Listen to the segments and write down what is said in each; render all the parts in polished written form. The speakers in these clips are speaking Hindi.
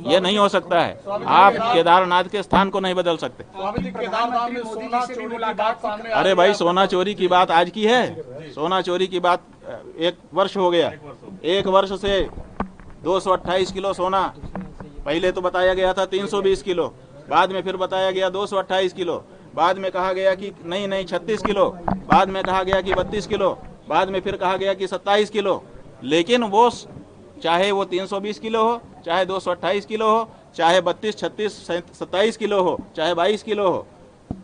ये नहीं हो सकता है। आप केदारनाथ के स्थान को नहीं बदल सकते। अरे भाई, सोना चोरी की बात आज की है? सोना चोरी की बात 1 वर्ष हो गया। 1 वर्ष से 228 किलो सोना पहले तो बताया गया था, 320 किलो, बाद में फिर बताया गया 228 किलो, बाद में कहा गया कि नहीं 36 किलो, बाद में कहा गया कि 32 किलो, बाद में फिर कहा गया कि 27 किलो। लेकिन वो चाहे वो 320 किलो हो, चाहे 228 किलो हो, चाहे 32, 36, 27 किलो हो, चाहे 22 किलो हो,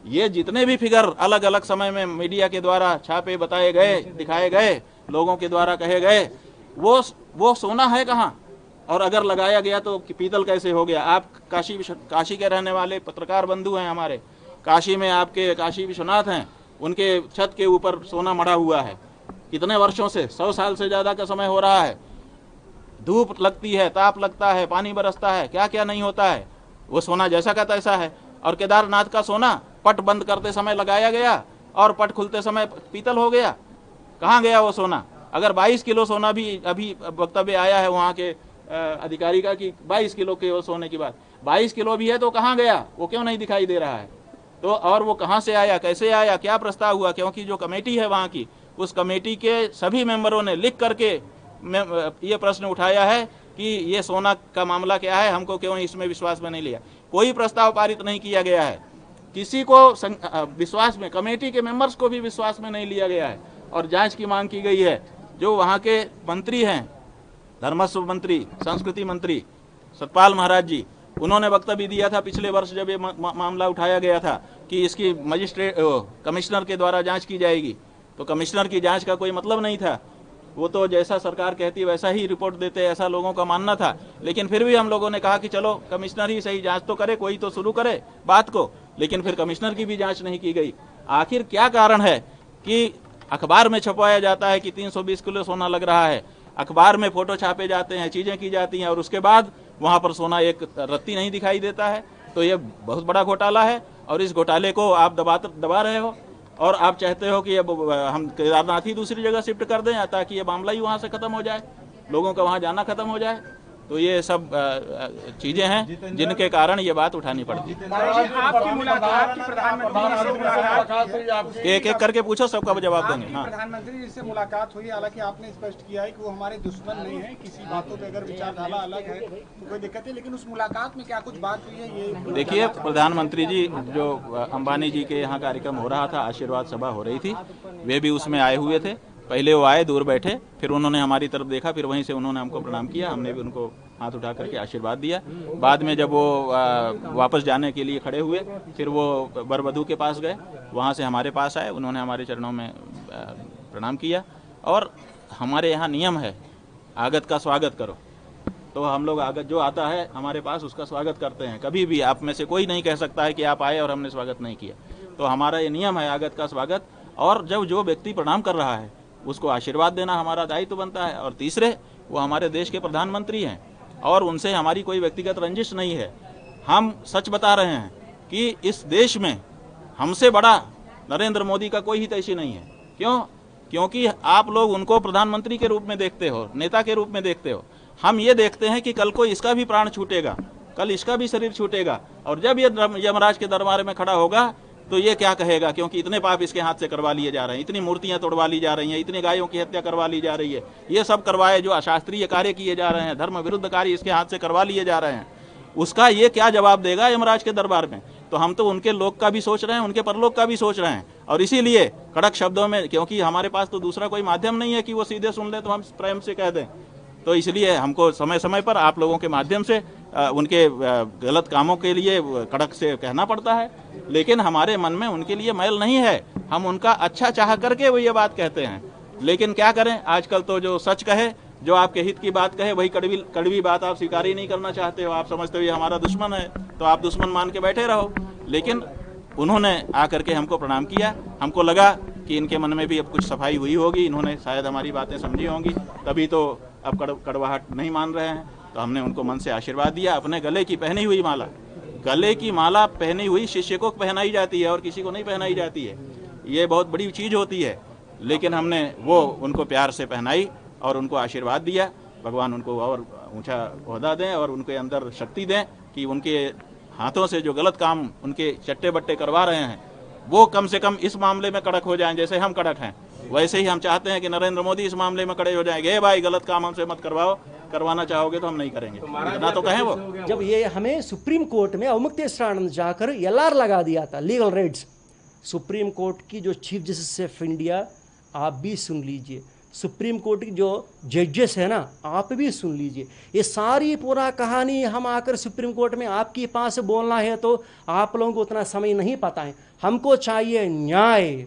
ये जितने भी फिगर अलग अलग समय में मीडिया के द्वारा छापे बताए गए, दिखाए गए, लोगों के द्वारा कहे गए, वो सोना है कहाँ? और अगर लगाया गया तो पीतल कैसे हो गया? आप काशी के रहने वाले पत्रकार बंधु हैं हमारे, काशी में आपके काशी विश्वनाथ हैं, उनके छत के ऊपर सोना मढ़ा हुआ है कितने वर्षों से, 100 साल से ज़्यादा का समय हो रहा है। धूप लगती है, ताप लगता है, पानी बरसता है, क्या क्या नहीं होता है, वो सोना जैसा का तैसा है। और केदारनाथ का सोना पट बंद करते समय लगाया गया और पट खुलते समय पीतल हो गया। कहाँ गया वो सोना? अगर 22 किलो सोना भी अभी वक्तव्य आया है वहाँ के अधिकारी का कि 22 किलो के वो सोने की बात, 22 किलो भी है तो कहाँ गया? वो क्यों नहीं दिखाई दे रहा है? तो और वो कहाँ से आया, कैसे आया, क्या प्रस्ताव हुआ? क्योंकि जो कमेटी है वहाँ की, उस कमेटी के सभी मेंबरों ने लिख करके ये प्रश्न उठाया है कि ये सोना का मामला क्या है, हमको क्यों इसमें विश्वास में नहीं लिया। कोई प्रस्ताव पारित नहीं किया गया है, किसी को विश्वास में, कमेटी के मेंबर्स को भी विश्वास में नहीं लिया गया है। और जांच की मांग की गई है। जो वहाँ के मंत्री हैं, धर्मस्व मंत्री, संस्कृति मंत्री सतपाल महाराज जी, उन्होंने वक्तव्य दिया था पिछले वर्ष जब ये मामला उठाया गया था कि इसकी मजिस्ट्रेट कमिश्नर के द्वारा जांच की जाएगी। तो कमिश्नर की जांच का कोई मतलब नहीं था, वो तो जैसा सरकार कहती वैसा ही रिपोर्ट देते, ऐसा लोगों का मानना था। लेकिन फिर भी हम लोगों ने कहा कि चलो कमिश्नर ही सही जांच तो करे, कोई तो शुरू करे बात को। लेकिन फिर कमिश्नर की भी जांच नहीं की गई। आखिर क्या कारण है कि अखबार में छपवाया जाता है कि 320 किलो सोना लग रहा है, अखबार में फोटो छापे जाते हैं, चीजें की जाती हैं, और उसके बाद वहां पर सोना एक रत्ती नहीं दिखाई देता है। तो ये बहुत बड़ा घोटाला है और इस घोटाले को आप दबा रहे हो और आप चाहते हो कि अब हम केदारनाथ ही दूसरी जगह शिफ्ट कर दें ताकि ये मामला ही वहाँ से खत्म हो जाए, लोगों का वहाँ जाना खत्म हो जाए। तो ये सब चीजें हैं जिनके कारण ये बात उठानी पड़ती है। एक एक करके पूछो, सबका जवाब देंगे। हाँ, प्रधानमंत्री जी से मुलाकात हुई, हालांकि आपने स्पष्ट किया है कि वो हमारे दुश्मन नहीं है, किसी बातों पे अगर विचारधारा अलग है तो कोई दिक्कत है, लेकिन उस मुलाकात में क्या कुछ बात हुई है? ये देखिए, प्रधानमंत्री जी जो अंबानी जी के यहाँ कार्यक्रम हो रहा था, आशीर्वाद सभा हो रही थी, वे भी उसमें आए हुए थे। पहले वो आए, दूर बैठे, फिर उन्होंने हमारी तरफ देखा, फिर वहीं से उन्होंने हमको प्रणाम किया, हमने भी उनको हाथ उठा करके आशीर्वाद दिया। बाद में जब वो वापस जाने के लिए खड़े हुए, फिर वो वर वधू के पास गए, वहाँ से हमारे पास आए, उन्होंने हमारे चरणों में प्रणाम किया। और हमारे यहाँ नियम है, आगत का स्वागत करो। तो हम लोग आगत जो आता है हमारे पास उसका स्वागत करते हैं। कभी भी आप में से कोई नहीं कह सकता है कि आप आए और हमने स्वागत नहीं किया। तो हमारा ये नियम है, आगत का स्वागत। और जब जो व्यक्ति प्रणाम कर रहा है उसको आशीर्वाद देना हमारा दायित्व बनता है। और तीसरे, वो हमारे देश के प्रधानमंत्री हैं और उनसे हमारी कोई व्यक्तिगत रंजिश नहीं है। हम सच बता रहे हैं कि इस देश में हमसे बड़ा नरेंद्र मोदी का कोई हितैषी नहीं है। क्यों? क्योंकि आप लोग उनको प्रधानमंत्री के रूप में देखते हो, नेता के रूप में देखते हो। हम ये देखते हैं कि कल को इसका भी प्राण छूटेगा, कल इसका भी शरीर छूटेगा, और जब ये यमराज के दरबार में खड़ा होगा तो ये क्या कहेगा? क्योंकि इतने पाप इसके हाथ से करवा लिए जा रहे हैं, इतनी मूर्तियां तोड़वा ली जा रही हैं, इतनी गायों की हत्या करवा ली जा रही है, ये सब करवाए जो अशास्त्रीय कार्य किए जा रहे हैं, धर्म विरुद्ध कार्य इसके हाथ से करवा लिए जा रहे हैं, उसका ये क्या जवाब देगा यमराज के दरबार में? तो हम तो उनके लोक का भी सोच रहे हैं, उनके परलोक का भी सोच रहे हैं। और इसीलिए कड़क शब्दों में, क्योंकि हमारे पास तो दूसरा कोई माध्यम नहीं है कि वो सीधे सुन ले तो हम प्रेम से कह दें, तो इसलिए हमको समय समय पर आप लोगों के माध्यम से उनके गलत कामों के लिए कड़क से कहना पड़ता है। लेकिन हमारे मन में उनके लिए मैल नहीं है, हम उनका अच्छा चाह करके वो ये बात कहते हैं। लेकिन क्या करें, आजकल तो जो सच कहे, जो आपके हित की बात कहे, वही कड़वी बात आप स्वीकार ही नहीं करना चाहते हो। आप समझते हो ये हमारा दुश्मन है, तो आप दुश्मन मान के बैठे रहो। लेकिन उन्होंने आकर के हमको प्रणाम किया, हमको लगा कि इनके मन में भी अब कुछ सफाई हुई होगी, इन्होंने शायद हमारी बातें समझी होंगी, तभी तो अब कड़वाहट नहीं मान रहे हैं। तो हमने उनको मन से आशीर्वाद दिया। अपने गले की पहनी हुई माला, गले की माला पहनी हुई शिष्य को पहनाई जाती है और किसी को नहीं पहनाई जाती है, ये बहुत बड़ी चीज़ होती है। लेकिन हमने वो उनको प्यार से पहनाई और उनको आशीर्वाद दिया। भगवान उनको और ऊंचा ओहदा दें और उनके अंदर शक्ति दें कि उनके हाथों से जो गलत काम उनके चट्टे बट्टे करवा रहे हैं वो कम से कम इस मामले में कड़क हो जाएं। जैसे हम कड़क हैं वैसे ही हम चाहते हैं कि नरेंद्र मोदी इस मामले में कड़े हो जाएंगे। भाई गलत काम हमसे मत करवाओ, करवाना चाहोगे तो हम नहीं करेंगे, इतना तो कहें वो। जब ये हमें सुप्रीम कोर्ट में अवमुक्तेश्वरानंद जाकर एलआर लगा दिया था, लीगल रेड्स, सुप्रीम कोर्ट की जो चीफ जस्टिस ऑफ इंडिया, आप भी सुन लीजिए, सुप्रीम कोर्ट की जो जजेस है ना, आप भी सुन लीजिए, ये सारी पूरा कहानी हम आकर सुप्रीम कोर्ट में आपके पास बोलना है तो आप लोगों को उतना समय नहीं पता है। हमको चाहिए न्याय,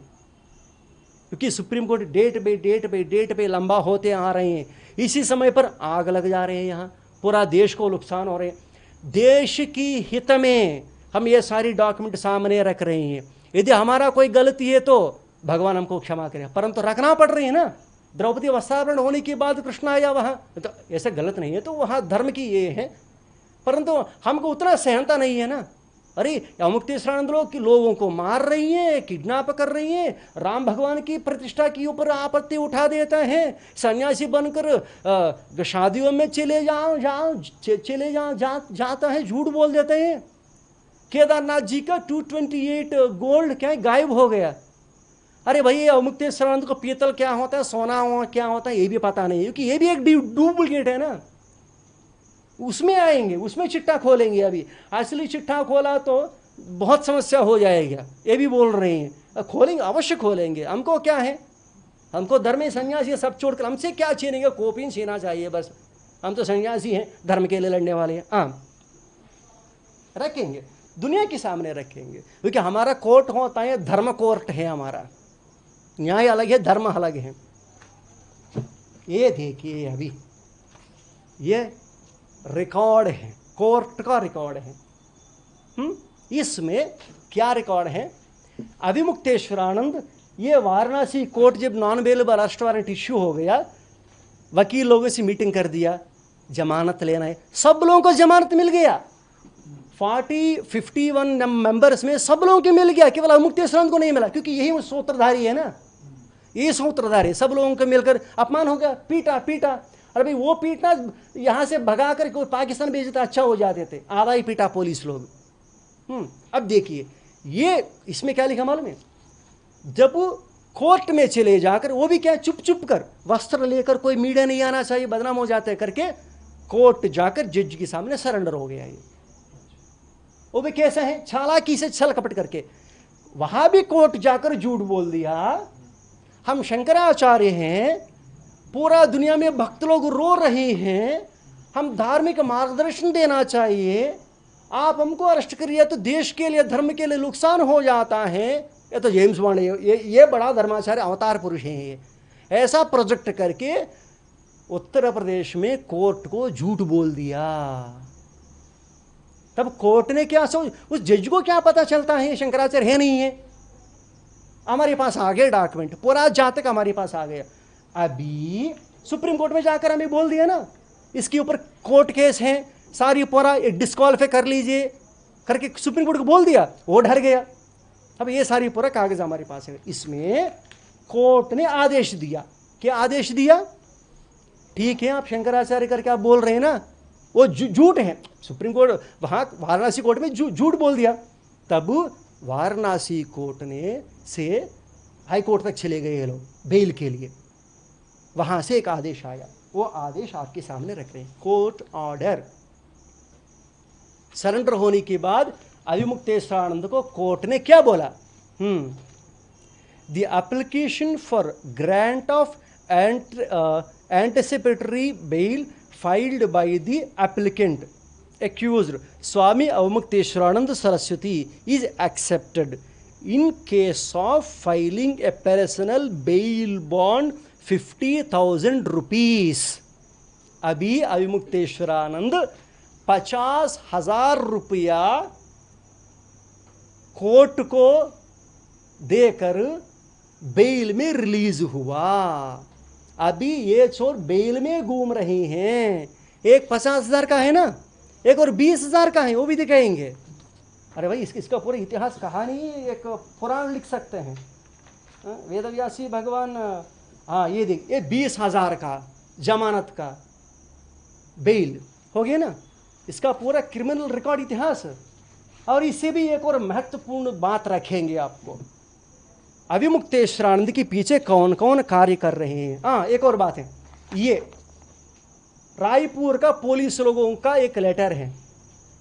क्योंकि सुप्रीम कोर्ट डेट पे लंबा होते आ रहे हैं। इसी समय पर आग लग जा रहे हैं, यहाँ पूरा देश को नुकसान हो रहे हैं। देश की हित में हम ये सारी डॉक्यूमेंट सामने रख रहे हैं। यदि हमारा कोई गलती है तो भगवान हमको क्षमा करें, परंतु रखना पड़ रही है ना। द्रौपदी वस्त्रापहरण होने के बाद कृष्ण आया वहाँ, तो ऐसा गलत नहीं है, तो वहाँ धर्म की ये है, परंतु हमको उतना सहनता नहीं है ना। अरे अवमुक्तेश्वरानंद लोगों को मार रही है, किडनैप कर रही है, राम भगवान की प्रतिष्ठा के ऊपर आपत्ति उठा देता है, सन्यासी बनकर शादियों में जाता है, झूठ बोल देते हैं। केदारनाथ जी का 228 गोल्ड क्या गायब हो गया। अरे भाई अवमुक्तेश्वरानंद को पीतल क्या होता है, सोना क्या होता है, ये भी पता नहीं, क्योंकि ये भी एक डुप्लीकेट है ना। उसमें आएंगे, उसमें चिट्ठा खोलेंगे। अभी असली चिट्ठा खोला तो बहुत समस्या हो जाएगा, ये भी बोल रहे हैं। खोलेंगे, अवश्य खोलेंगे। हमको क्या है, हमको धर्म सन्यासी सब छोड़कर हमसे क्या छीनेंगे, कॉपी छीना चाहिए बस। हम तो सन्यासी हैं, धर्म के लिए लड़ने वाले हैं। हाँ, रखेंगे, दुनिया के सामने रखेंगे, क्योंकि हमारा कोर्ट होता है, धर्म कोर्ट है हमारा। न्याय अलग है, धर्म अलग है। ये देखिए, अभी ये रिकॉर्ड है, कोर्ट का रिकॉर्ड है। इसमें क्या रिकॉर्ड है, अविमुक्तेश्वरानंद, ये वाराणसी कोर्ट जब non bailable arrest warrant issue हो गया, वकील लोगों से मीटिंग कर दिया, जमानत लेना है, सब लोगों को जमानत मिल गया। 51 मेंबर्स में सब लोगों को मिल गया, केवल अवमुक्तेश्वरानंद को नहीं मिला, क्योंकि यही वो सूत्रधारी है ना, ये सूत्रधारी। सब लोगों को मिलकर अपमान हो गया, पीटा। अरे भाई वो पीटना, यहाँ से भगा कर कोई पाकिस्तान भेजे तो अच्छा हो जाते थे, आधा ही पीटा पुलिस लोग। अब देखिए, ये इसमें क्या लिखा मालूम है, जब कोर्ट में चले जाकर, वो भी क्या चुप कर, वस्त्र लेकर, कोई मीडिया नहीं आना चाहिए, बदनाम हो जाते करके कोर्ट जाकर जज के सामने सरेंडर हो गया। ये वो भी कैसा है, चालाकी से छल कपट करके, वहां भी कोर्ट जाकर झूठ बोल दिया। हम शंकराचार्य हैं, पूरा दुनिया में भक्त लोग रो रहे हैं, हम धार्मिक मार्गदर्शन देना चाहिए, आप हमको अरेस्ट करिए तो देश के लिए, धर्म के लिए नुकसान हो जाता है। ये तो जेम्स बॉन्ड है, ये बड़ा धर्माचार्य अवतार पुरुष है। ये ऐसा प्रोजेक्ट करके उत्तर प्रदेश में कोर्ट को झूठ बोल दिया। तब कोर्ट ने क्या सोच, उस जज को क्या पता चलता है शंकराचार्य है नहीं है। हमारे पास आ गए डॉक्यूमेंट, पूरा जातक हमारे पास आ गया। अभी सुप्रीम कोर्ट में जाकर हमें बोल दिया ना, इसके ऊपर कोर्ट केस है, सारी पूरा डिस्क्वालीफाई कर लीजिए करके सुप्रीम कोर्ट को बोल दिया, वो डर गया। अब ये सारी पूरा कागज हमारे पास है। इसमें कोर्ट ने आदेश दिया, क्या आदेश दिया, ठीक है आप शंकराचार्य करके आप बोल रहे हैं ना, वो झूठ है। सुप्रीम कोर्ट वहां वाराणसी कोर्ट में झूठ बोल दिया। तब वाराणसी कोर्ट ने से हाई कोर्ट तक चले गए ये लोग बेल के लिए, वहां से एक आदेश आया, वो आदेश आपके सामने रख रहे हैं। कोर्ट ऑर्डर सरेंडर होने के बाद अविमुक्तेश्वरानंद को कोर्ट ने क्या बोला, the application for grant of anticipatory bell filed by the applicant accused Swami Avmukteswaranand Saraswati is accepted in case of filing a personal bail bond 50,000 rupees। अभी अविमुक्तेश्वरानंद 50,000 रुपया कोर्ट को देकर बेल में रिलीज हुआ। अभी ये चोर बेल में घूम रहे हैं, एक 50,000 का है ना, एक और 20,000 का है, वो भी दिखाएंगे। अरे भाई इसका पूरा इतिहास कहानी एक पुराण लिख सकते हैं। वेदव्यासी भगवान, हाँ ये देख, ये 20,000 का जमानत का, बेल हो गया ना, इसका पूरा क्रिमिनल रिकॉर्ड इतिहास है। और इससे भी एक और महत्वपूर्ण बात रखेंगे आपको, अविमुक्तेश्वरानंद के पीछे कौन कौन कार्य कर रहे हैं। हाँ, एक और बात है, ये रायपुर का पुलिस लोगों का एक लेटर है,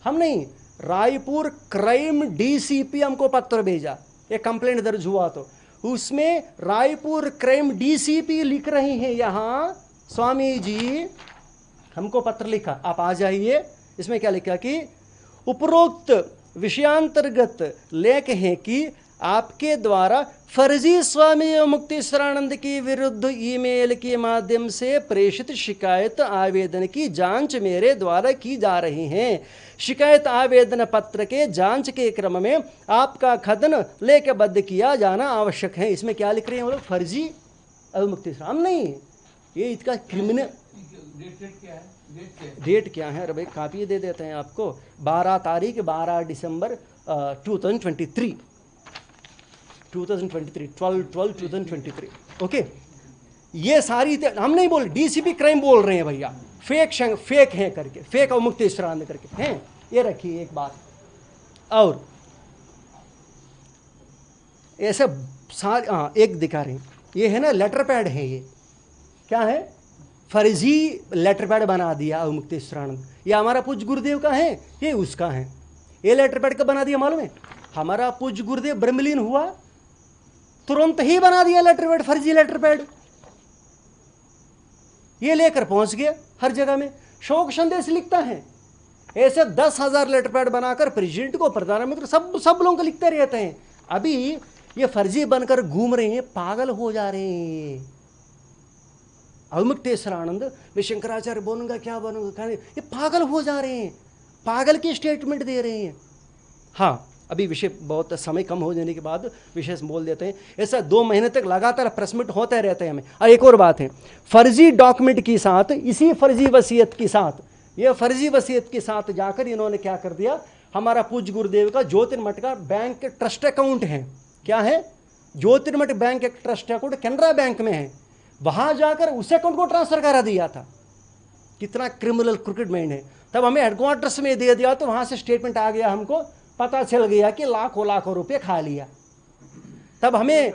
हम नहीं, रायपुर क्राइम डीसीपी हमको पत्र भेजा, एक कंप्लेंट दर्ज हुआ तो उसमें रायपुर क्राइम डीसीपी लिख रहे हैं, यहाँ स्वामी जी हमको पत्र लिखा, आप आ जाइए। इसमें क्या लिखा कि उपरोक्त विषयांतर्गत लेख हैं कि आपके द्वारा फर्जी स्वामी मुक्तेश्वरानंद के विरुद्ध ईमेल के माध्यम से प्रेषित शिकायत आवेदन की जांच मेरे द्वारा की जा रही है। शिकायत आवेदन पत्र के जांच के क्रम में आपका कथन लेखबद्ध किया जाना आवश्यक है। इसमें क्या लिख रहे हैं वो लोग, फर्जी अविमुक्तेश्वरानंद नहीं, ये इसका क्रिमिनल डेट क्या है, अरे भाई कापी दे देते हैं आपको, 12 तारीख 12 दिसंबर 2023 12/12/2023 ओके। ये सारी हम नहीं बोल, डीसीपी क्राइम बोल रहे हैं भैया, फेक हैं करके, फेक अविमुक्तेश्वरानंद करके हैं। ये रखिए एक बात, और ऐसे सारे, हाँ एक दिखा रहे हैं, ये है ना लेटर पैड है, ये क्या है, फर्जी लेटर पैड बना दिया अविमुक्तेश्वरानंद। ये हमारा पूज्य गुरुदेव का है, ये उसका है। ये लेटर पैड कब बना दिया मालूम है, हमारा पूज्य गुरुदेव ब्रह्मलीन हुआ तुरंत ही बना दिया लेटर पैड, फर्जी लेटर पैड। ये लेकर पहुंच गया हर जगह में, शोक संदेश लिखता है, ऐसे 10,000 लेटर पैड बनाकर प्रेसिडेंट को, प्रधानमंत्री, सब लोगों को लिखते रहते हैं। अभी ये फर्जी बनकर घूम रहे हैं, पागल हो जा रहे हैं। अविमुक्तेश्वरानंद मैं शंकराचार्य बनूंगा, क्या बनूंगा, ये पागल हो जा रहे हैं, पागल की स्टेटमेंट दे रहे हैं। हाँ, अभी विषय बहुत समय कम हो जाने के बाद विषय बोल देते हैं। ऐसा 2 महीने तक लगातार प्रेस मीट होते रहते हैं हमें। और एक और बात है, फर्जी डॉक्यूमेंट के साथ, इसी फर्जी वसीयत के साथ, ये फर्जी वसीयत के साथ जाकर इन्होंने क्या कर दिया, हमारा पूज्य गुरुदेव का ज्योतिर्मठ का बैंक ट्रस्ट अकाउंट है, क्या है, ज्योतिर्मठ बैंक एक ट्रस्ट अकाउंट कैनरा बैंक में है, वहां जाकर उस अकाउंट को ट्रांसफर करा दिया था। कितना क्रिमिनल क्रिकेट माइंड है। तब हमें हेडक्वार्टर्स में दे दिया तो वहां से स्टेटमेंट आ गया, हमको पता चल गया कि लाखों रुपए खा लिया। तब हमें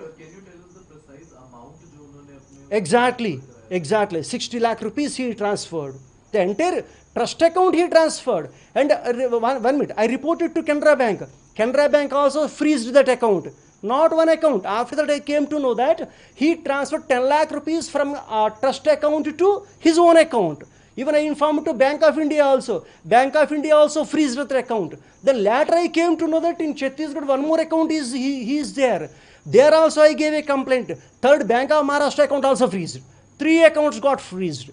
exactly 60 lakh rupees he transferred, the entire trust account he transferred, and 1 minute I reported to Canara Bank. Canara Bank also freezed that account. Not one account. After that, I came to know that he transferred 10 lakh rupees from trust account to his own account. Even I informed to Bank of India also. Bank of India also freezed that account. Then later I came to know that in Chhattisgarh one more account is he is there. There also I gave a complaint. Third, Bank of Maharashtra account also freezed. 3 accounts got freezed.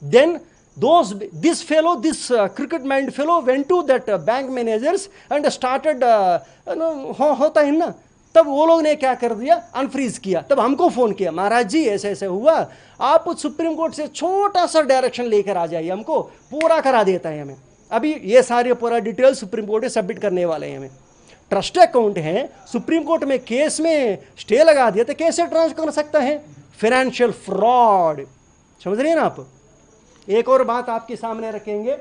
Then this cricket mind fellow went to that bank managers and started होता है ना, तब वो लोग ने क्या कर दिया, अनफ्रीज किया। तब हमको फोन किया, महाराज जी ऐसे ऐसे हुआ, आप सुप्रीम कोर्ट से छोटा सा डायरेक्शन लेकर आ जाइए, हमको पूरा करा देता है हमें। अभी ये सारे पूरा डिटेल सुप्रीम कोर्ट में सबमिट करने वाले हैं हमें। ट्रस्ट अकाउंट है, सुप्रीम कोर्ट में केस में स्टे लगा दिया तो कैसे ट्रांसफर कर सकता है, फाइनेंशियल फ्रॉड, समझ रहे हैं ना आप। एक और बात आपके सामने रखेंगे,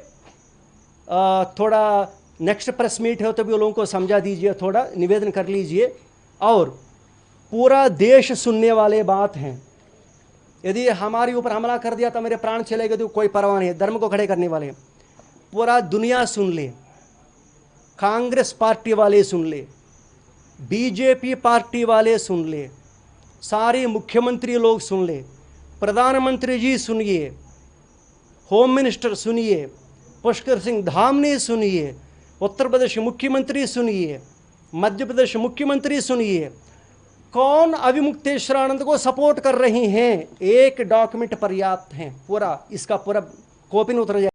थोड़ा नेक्स्ट प्रेस मीट है तभी लोगों को समझा दीजिए, थोड़ा निवेदन कर लीजिए। और पूरा देश सुनने वाले बात हैं, यदि हमारे ऊपर हमला कर दिया तो मेरे प्राण चले गए तो कोई परवाह नहीं है, धर्म को खड़े करने वाले हैं। पूरा दुनिया सुन ले, कांग्रेस पार्टी वाले सुन ले, बीजेपी पार्टी वाले सुन ले, सारे मुख्यमंत्री लोग सुन ले, प्रधानमंत्री जी सुनिए, होम मिनिस्टर सुनिए, पुष्कर सिंह धामने सुनिए, उत्तर प्रदेश मुख्यमंत्री सुनिए, मध्य प्रदेश मुख्यमंत्री सुनिए, कौन अविमुक्तेश्वरानंद को सपोर्ट कर रही हैं। एक डॉक्यूमेंट पर्याप्त है, पूरा इसका पूरा कॉपी में उतर जाए।